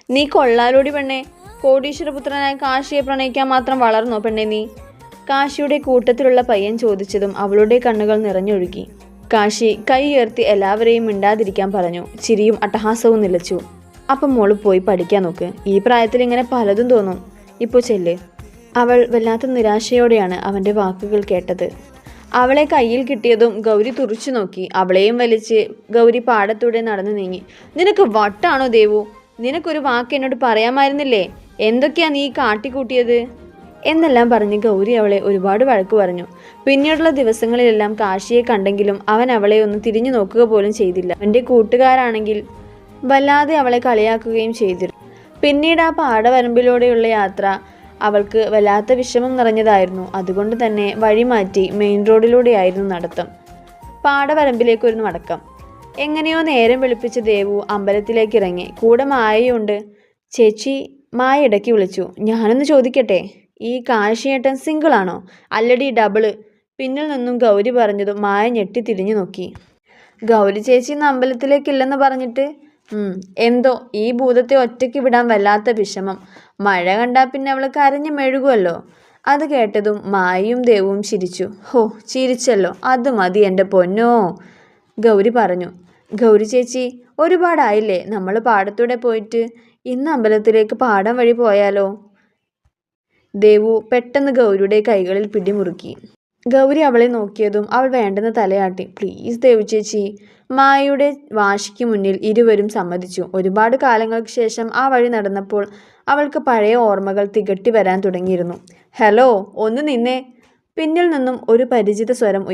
നീ കൊള്ളാലോടി പെണ്ണെ. കോടീശ്വരപുത്രനായ കാശിയെ പ്രണയിക്കാൻ മാത്രം വളർന്നോ പെണ്ണെ നീ? കാശിയുടെ കൂട്ടത്തിലുള്ള പയ്യൻ ചോദിച്ചതും അവളുടെ കണ്ണുകൾ നിറഞ്ഞൊഴുകി. കാശി കൈ ഉയർത്തി എല്ലാവരെയും മിണ്ടാതിരിക്കാൻ പറഞ്ഞു. ചിരിയും അട്ടഹാസവും നിലച്ചു. അപ്പം മോള് പോയി പഠിക്കാൻ നോക്ക്. ഈ പ്രായത്തിൽ ഇങ്ങനെ പലതും തോന്നും. ഇപ്പോൾ ചെല്ല്. അവൾ വല്ലാത്ത നിരാശയോടെയാണ് അവൻ്റെ വാക്കുകൾ കേട്ടത്. അവളെ കയ്യിൽ കിട്ടിയതും ഗൗരി തുറിച്ചു നോക്കി. അവളെയും വലിച്ച് ഗൗരി പാടത്തൂടെ നടന്നു നീങ്ങി. നിനക്ക് വട്ടാണോ ദേവു? നിനക്കൊരു വാക്ക് എന്നോട് പറയാമായിരുന്നില്ലേ? എന്തൊക്കെയാ നീ കാട്ടിക്കൂട്ടിയത് എന്നെല്ലാം പറഞ്ഞ് ഗൗരി അവളെ ഒരുപാട് വഴക്ക് പറഞ്ഞു. പിന്നീടുള്ള ദിവസങ്ങളിലെല്ലാം കാശിയെ കണ്ടെങ്കിലും അവൻ അവളെ ഒന്ന് തിരിഞ്ഞു നോക്കുക പോലും ചെയ്തില്ല. അവൻ്റെ കൂട്ടുകാരാണെങ്കിൽ വല്ലാതെ അവളെ കളിയാക്കുകയും ചെയ്തിരുന്നു. പിന്നീട് ആ പാടവരമ്പിലൂടെയുള്ള യാത്ര അവൾക്ക് വല്ലാത്ത വിഷമം നിറഞ്ഞതായിരുന്നു. അതുകൊണ്ട് തന്നെ വഴിമാറ്റി മെയിൻ റോഡിലൂടെയായിരുന്നു നടത്തം. പാടവരമ്പിലേക്കൊരു മടക്കം. എങ്ങനെയോ നേരം വെളുപ്പിച്ച് ദേവു അമ്പലത്തിലേക്ക് ഇറങ്ങി. കൂടെ മായയുണ്ട്. ചേച്ചി, മായ ഇടയ്ക്ക് വിളിച്ചു. ഞാനൊന്ന് ചോദിക്കട്ടെ, ഈ കാശിയേട്ടൻ സിംഗിളാണോ? അല്ലടി, ഡബിള്. പിന്നിൽ നിന്നും ഗൗരി പറഞ്ഞതും മായ ഞെട്ടി തിരിഞ്ഞു നോക്കി. ഗൗരി ചേച്ചി ഇന്ന് അമ്പലത്തിലേക്കില്ലെന്ന് പറഞ്ഞിട്ട്? എന്തോ ഈ ഭൂതത്തെ ഒറ്റയ്ക്ക് വിടാൻ വല്ലാത്ത വിഷമം. മഴ കണ്ടാൽ പിന്നെ അവൾ കരഞ്ഞു മെഴുകുമല്ലോ. അത് കേട്ടതും മായയും ദേവും ചിരിച്ചു. ഹോ, ചിരിച്ചല്ലോ, അത് മതി എൻ്റെ പൊന്നോ, ഗൗരി പറഞ്ഞു. ഗൗരി ചേച്ചി, ഒരുപാടായില്ലേ നമ്മൾ പാടത്തൂടെ പോയിട്ട്? ഇന്ന് അമ്പലത്തിലേക്ക് പാടം വഴി പോയാലോ? ദേവു പെട്ടെന്ന് ഗൗരിയുടെ കൈകളിൽ പിടിമുറുക്കി. ഗൗരി അവളെ നോക്കിയതും അവൾ വേണ്ടെന്ന് തലയാട്ടി. പ്ലീസ് ദേവു ചേച്ചി. മായയുടെ വാശിക്ക് മുന്നിൽ ഇരുവരും സമ്മതിച്ചു. ഒരുപാട് കാലങ്ങൾക്ക് ശേഷം ആ വഴി നടന്നപ്പോൾ അവൾക്ക് പഴയ ഓർമ്മകൾ തികട്ടി വരാൻ തുടങ്ങിയിരുന്നു. ഹലോ, ഒന്ന് നിന്നേ. പിന്നിൽ നിന്നും ഒരു പരിചിത സ്വരം